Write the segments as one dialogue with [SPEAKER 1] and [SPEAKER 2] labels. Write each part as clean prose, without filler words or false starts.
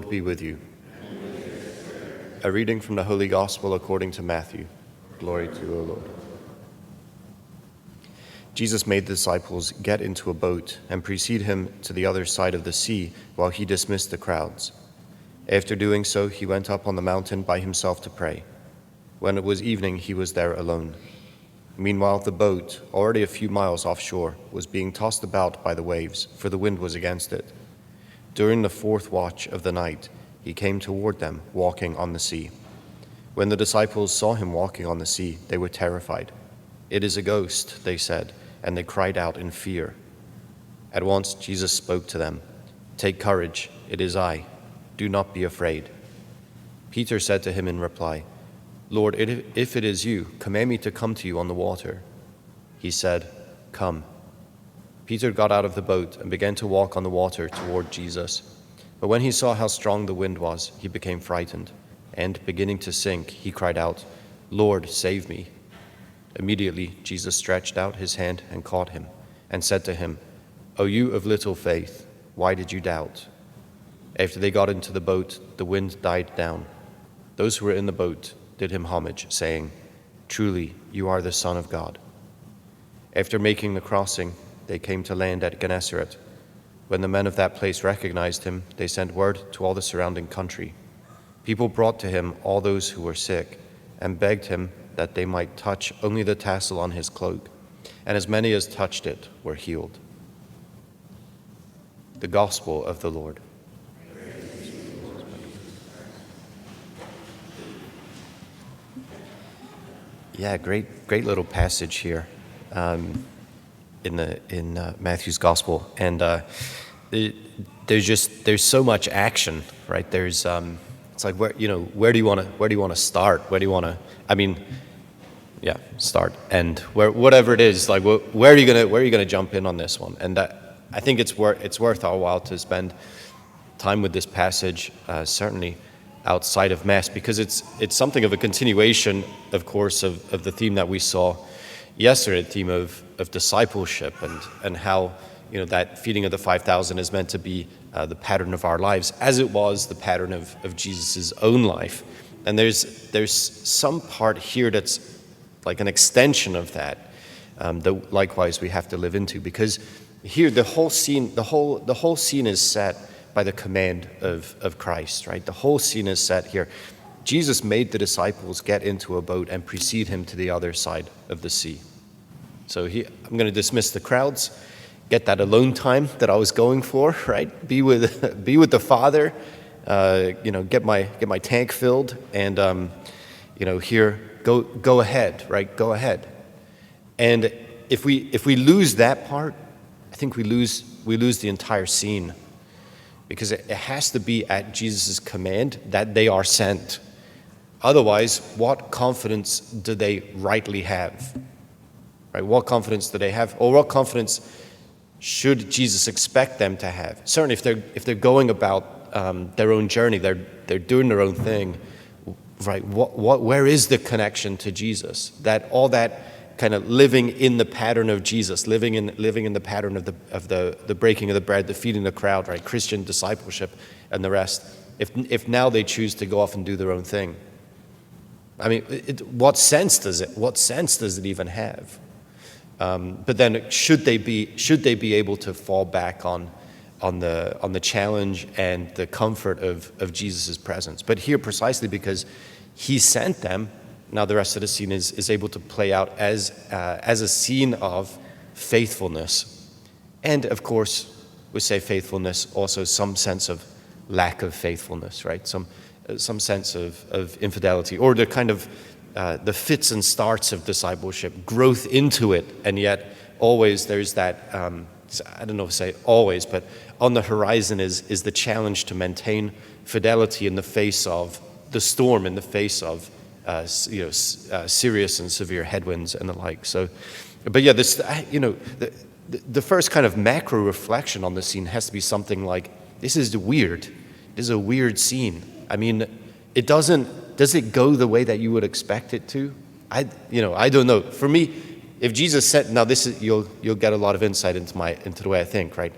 [SPEAKER 1] Lord be with you. A reading from the Holy Gospel according to Matthew. Glory to you, O Lord. Jesus made the disciples get into a boat and precede him to the other side of the sea while he dismissed the crowds. After doing so, he went up on the mountain by himself to pray. When it was evening, he was there alone. Meanwhile, the boat, already a few miles offshore, was being tossed about by the waves, for the wind was against it. During the fourth watch of the night, he came toward them, walking on the sea. When the disciples saw him walking on the sea, they were terrified. "It is a ghost," they said, and they cried out in fear. At once Jesus spoke to them. "Take courage, it is I. Do not be afraid." Peter said to him in reply, "Lord, if it is you, command me to come to you on the water." He said, "Come." Peter got out of the boat and began to walk on the water toward Jesus. But when he saw how strong the wind was, he became frightened, and beginning to sink, he cried out, "Lord, save me." Immediately Jesus stretched out his hand and caught him, and said to him, "O you of little faith, why did you doubt?" After they got into the boat, the wind died down. Those who were in the boat did him homage, saying, "Truly, you are the Son of God." After making the crossing, they came to land at Gennesaret. When the men of that place recognized him, they sent word to all the surrounding country. People brought to him all those who were sick, and begged him that they might touch only the tassel on his cloak, and as many as touched it were healed. The Gospel of the Lord. Yeah, great little passage here in Matthew's Gospel, and there's so much action, right? There's it's like where do you want to start? Where do you want to? Start, and whatever it is, like where are you gonna jump in on this one? And I think it's worth our while to spend time with this passage, certainly outside of Mass, because it's something of a continuation, of course, of the theme that we saw yesterday, the theme of discipleship, and how that feeding of the 5,000 is meant to be the pattern of our lives, as it was the pattern of Jesus' own life. And there's some part here that's like an extension of that likewise we have to live into, because here the whole scene is set by the command of Christ, right? The whole scene is set here. Jesus made the disciples get into a boat and precede him to the other side of the sea. So I'm going to dismiss the crowds, get that alone time that I was going for, right? Be with the Father, get my tank filled, and here go ahead, right? Go ahead. And if we lose that part, I think we lose the entire scene, because it has to be at Jesus' command that they are sent. Otherwise, what confidence do they rightly have? Right? What confidence do they have? Or what confidence should Jesus expect them to have? Certainly if they're going about their own journey, they're doing their own thing, right? Where is the connection to Jesus? That all that kind of living in the pattern of Jesus, living in the pattern of the breaking of the bread, the feeding the crowd, right? Christian discipleship and the rest. If now they choose to go off and do their own thing, I mean, what sense does it even have? But then should they be able to fall back on the challenge and the comfort of Jesus' presence? But here, precisely because he sent them, now the rest of the scene is able to play out as a scene of faithfulness. And of course, we say faithfulness, also some sense of lack of faithfulness, right? Some sense of infidelity, or the kind of the fits and starts of discipleship, growth into it, and yet always there's that, I don't know if to say always, but on the horizon is the challenge to maintain fidelity in the face of the storm, in the face of serious and severe headwinds and the like. So, but yeah, this, the first kind of macro reflection on the scene has to be something like, this is weird. This is a weird scene. I mean, does it go the way that you would expect it to? I don't know. For me, if Jesus said, now this is, you'll get a lot of insight into the way I think, right?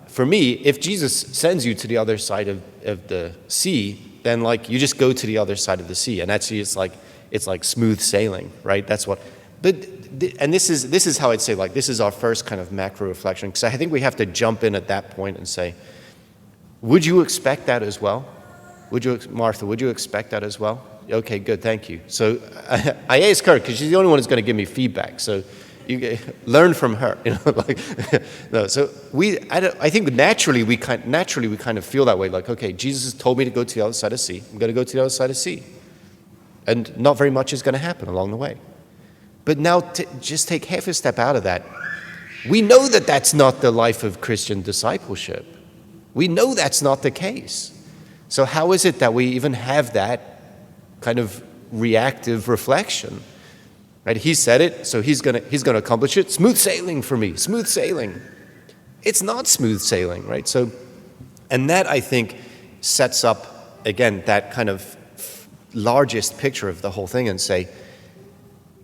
[SPEAKER 1] For me, if Jesus sends you to the other side of the sea, then like you just go to the other side of the sea, and actually it's like smooth sailing, right? That's what. And this is how I'd say, like, this is our first kind of macro reflection, because I think we have to jump in at that point and say, would you expect that as well? Martha, would you expect that as well? Okay, good, thank you. So I asked her because she's the only one who's going to give me feedback. So you learn from her. No. So I think naturally we kind of feel that way. Like, okay, Jesus has told me to go to the other side of the sea. I'm going to go to the other side of the sea, and not very much is going to happen along the way. But now, just take half a step out of that. We know that that's not the life of Christian discipleship. We know that's not the case. So how is it that we even have that kind of reactive reflection? Right? He said it, so he's gonna accomplish it. Smooth sailing for me, smooth sailing. It's not smooth sailing, right? So, and that, I think, sets up, again, that kind of largest picture of the whole thing, and say,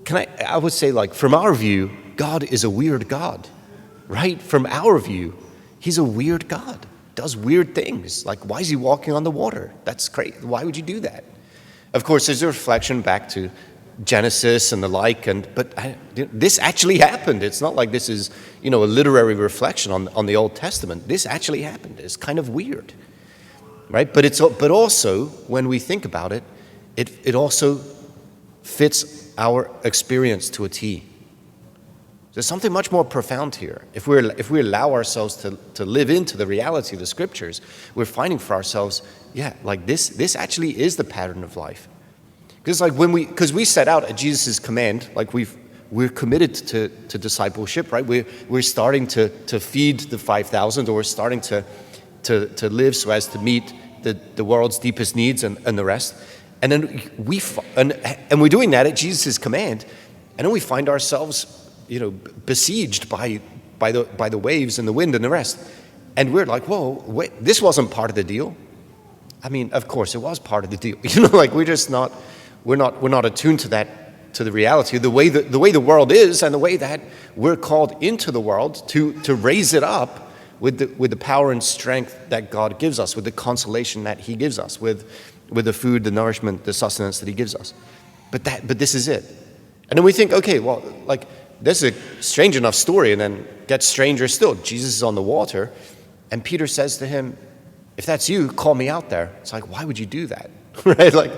[SPEAKER 1] I would say, like, from our view, God is a weird God, right? From our view, he's a weird God, does weird things. Like, why is he walking on the water? That's crazy. Why would you do that? Of course, there's a reflection back to Genesis and the like, but this actually happened. It's not like this is, a literary reflection on the Old Testament. This actually happened. It's kind of weird, right? But also, when we think about it, it also fits our experience to a T. There's something much more profound here. If we allow ourselves to live into the reality of the Scriptures, we're finding for ourselves, like this actually is the pattern of life. Because we set out at Jesus' command, like we're committed to discipleship, right? We're starting to feed the 5,000, or we're starting to live so as to meet the world's deepest needs and the rest. And then we're doing that at Jesus' command, and then we find ourselves, besieged by the waves and the wind and the rest. And we're like, whoa, wait, this wasn't part of the deal. I mean, of course it was part of the deal. We're not attuned to that, to the reality, the way the world is, and the way that we're called into the world to raise it up with the power and strength that God gives us, with the consolation that he gives us, with the food, the nourishment, the sustenance that he gives us. But this is it. And then we think, okay, well, like, this is a strange enough story, and then gets stranger still. Jesus is on the water, and Peter says to him, if that's you, call me out there. It's like, why would you do that? Right? Like,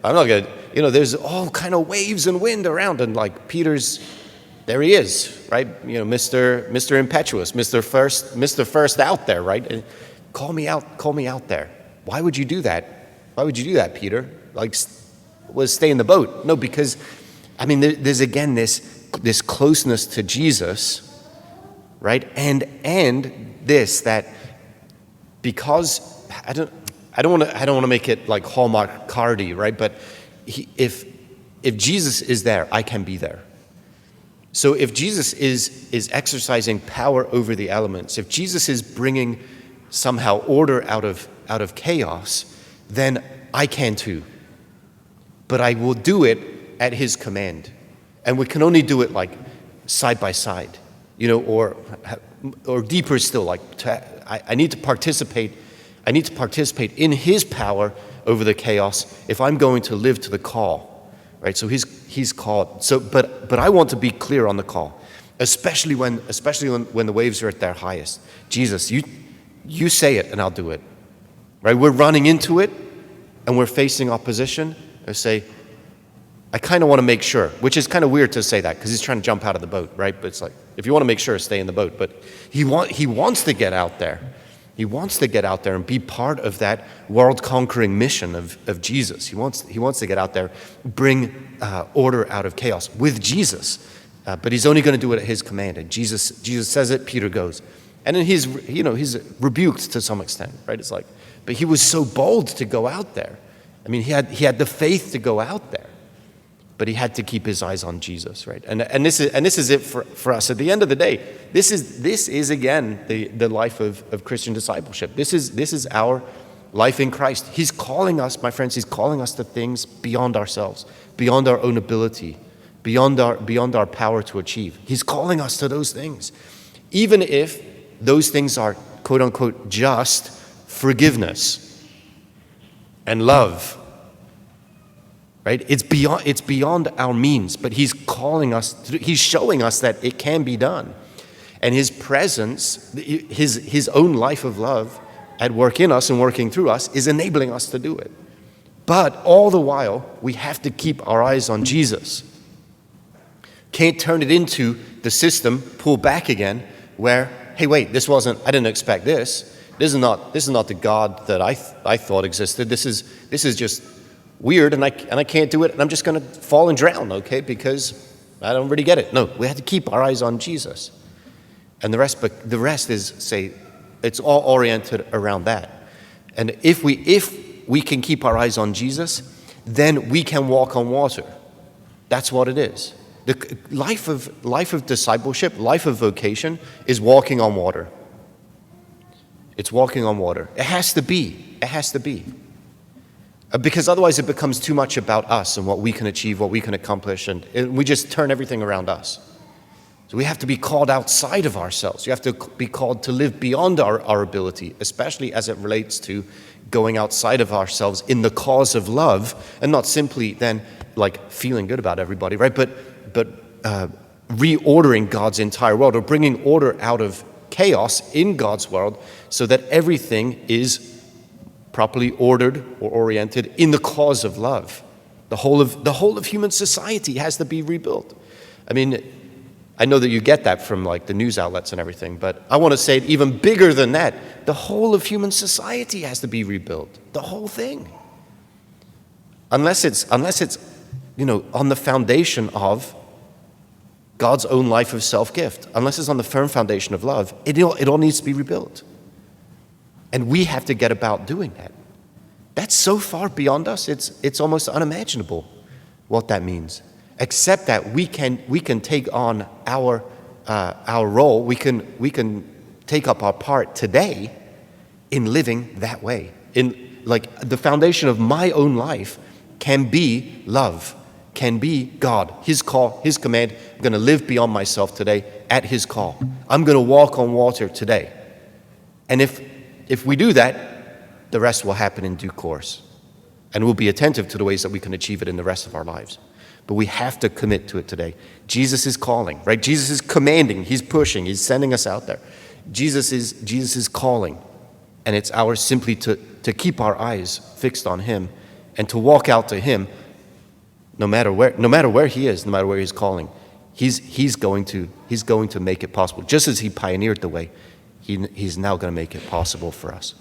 [SPEAKER 1] I'm not going to, there's all kind of waves and wind around, and like there he is, right? Mr. Impetuous, Mr. First out there, right? And call me out there. Why would you do that? Why would you do that, Peter? Like, stay in the boat. No, because, there's again this closeness to Jesus, right? And that because I don't want to make it like Hallmark cardy, right? But if Jesus is there, I can be there. So if Jesus is exercising power over the elements, if Jesus is bringing somehow order out of chaos, then I can too. But I will do it at his command. And we can only do it like side by side, or deeper still, like I need to participate. I need to participate in his power over the chaos if I'm going to live to the call, right? So he's called. So, but I want to be clear on the call, especially when the waves are at their highest. Jesus, you say it and I'll do it, right? We're running into it and we're facing opposition. I say, I kind of want to make sure, which is kind of weird to say that because he's trying to jump out of the boat, right? But it's like, if you want to make sure, stay in the boat. But he wants to get out there. He wants to get out there and be part of that world-conquering mission of Jesus. He wants to get out there, bring order out of chaos with Jesus. But he's only going to do it at his command. And Jesus says it, Peter goes. And then he's rebuked to some extent, right? It's like, but he was so bold to go out there. I mean, he had the faith to go out there. But he had to keep his eyes on Jesus, right? And this is it for us. At the end of the day, this is again the life of Christian discipleship. This is our life in Christ. He's calling us, my friends. He's calling us to things beyond ourselves, beyond our own ability, beyond our power to achieve. He's calling us to those things, even if those things are, quote unquote, just forgiveness and love. Right? It's beyond our means, but he's calling us, he's showing us that it can be done. And his presence, his own life of love at work in us and working through us is enabling us to do it. But all the while, we have to keep our eyes on Jesus. Can't turn it into the system, pull back again, where, hey, wait, I didn't expect this. This is not the God that I thought existed. This is just weird, and I can't do it, and I'm just going to fall and drown, okay, because I don't really get it. No, we have to keep our eyes on Jesus. And the rest is, say, it's all oriented around that. And if we can keep our eyes on Jesus, then we can walk on water. That's what it is. The life of discipleship, life of vocation is walking on water. It's walking on water. It has to be. It has to be. Because otherwise it becomes too much about us and what we can achieve, what we can accomplish, and we just turn everything around us. So we have to be called outside of ourselves. You have to be called to live beyond our ability, especially as it relates to going outside of ourselves in the cause of love, and not simply then like feeling good about everybody, right? But reordering God's entire world, or bringing order out of chaos in God's world so that everything is properly ordered or oriented in the cause of love. The whole of human society has to be rebuilt. I mean, I know that you get that from like the news outlets and everything, but I want to say it even bigger than that. The whole of human society has to be rebuilt. The whole thing. Unless it's on the foundation of God's own life of self-gift. Unless it's on the firm foundation of love, it all needs to be rebuilt. And we have to get about doing that. That's so far beyond us, it's almost unimaginable what that means. Except that we can take on our role, we can take up our part today in living that way. In like the foundation of my own life can be love, can be God, His call, His command. I'm going to live beyond myself today at His call. I'm going to walk on water today. And if we do that, the rest will happen in due course. And we'll be attentive to the ways that we can achieve it in the rest of our lives. But we have to commit to it today. Jesus is calling, right? Jesus is commanding, He's pushing, He's sending us out there. Jesus is calling. And it's ours simply to keep our eyes fixed on Him and to walk out to Him no matter where He is, no matter where He's calling. He's going to make it possible. Just as He pioneered the way, He's now going to make it possible for us.